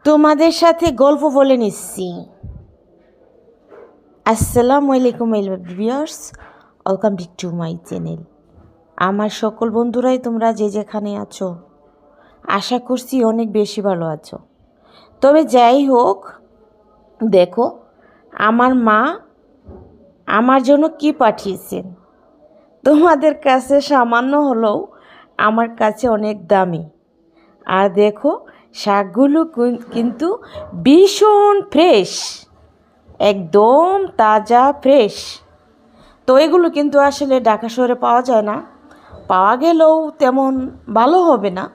তোমাদের সাথে গল্প বলে নিচ্ছি। আসসালামু আলাইকুম viewers, welcome back to my channel. আমার সকল বন্ধুরাই তোমরা যে যেখানে আছো আশা করছি অনেক বেশি ভালো আছো। তবে যাই হোক, দেখো আমার মা আমার জন্য কি পাঠিয়েছেন। তোমাদের কাছে সামান্য হলেও আমার কাছে অনেক দামি। আর দেখো শাকগুলো কিন্তু ভীষণ ফ্রেশ, একদম তাজা ফ্রেশ। তো এগুলো কিন্তু আসলে ঢাকা শহরে পাওয়া যায় না, পাওয়া গেলেও তেমন ভালো হবে না।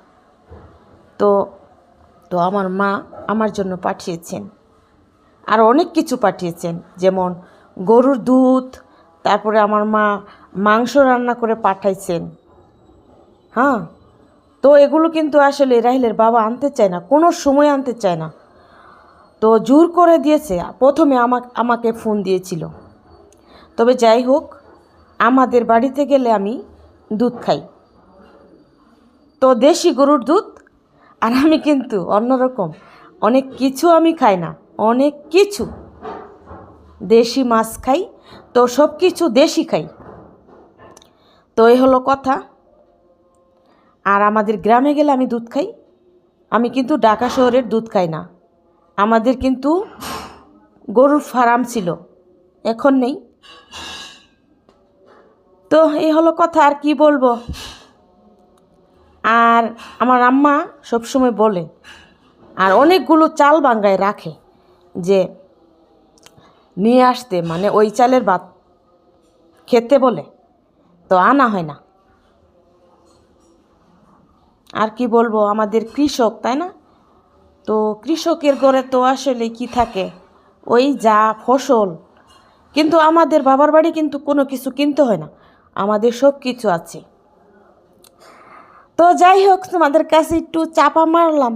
তো তো আমার মা আমার জন্য পাঠিয়েছেন, আর অনেক কিছু পাঠিয়েছেন, যেমন গরুর দুধ, তারপরে আমার মা মাংস রান্না করে পাঠাইছেন। হ্যাঁ, তো এগুলো কিন্তু আসলে রাহিলের বাবা আনতে চায় না, কোনো সময় আনতে চায় না। তো জোর করে দিয়েছে। প্রথমে আমাকে ফোন দিয়েছিল। তবে যাই হোক, আমাদের বাড়িতে গেলে আমি দুধ খাই, তো দেশি গরুর দুধ। আর আমি কিন্তু অন্যরকম অনেক কিছু আমি খাই না, অনেক কিছু দেশি মাছ খাই, তো সব কিছু দেশি খাই। তো এই হলো কথা। আর আমাদের গ্রামে গেলে আমি দুধ খাই, আমি কিন্তু ঢাকা শহরের দুধ খাই না। আমাদের কিন্তু গরুর ফার্ম ছিল, এখন নেই। তো এই হলো কথা, আর কি বলবো। আর আমার আম্মা সবসময় বলে, আর অনেকগুলো চাল বাঙ্গায় রাখে, যে নিয়ে আসতে, মানে ওই চালের ভাত খেতে বলে, তো আনা হয় না। আর কি বলবো, আমাদের কৃষক, তাই না? তো কৃষকের ঘরে তো আসলে কি থাকে, ওই যা ফসল। কিন্তু আমাদের বাবার বাড়ি কিন্তু কোনো কিছু কিনতে হয় না, আমাদের সব কিছু আছে। তো যাই হোক, তোমাদের কাছে একটু চাপা মারলাম।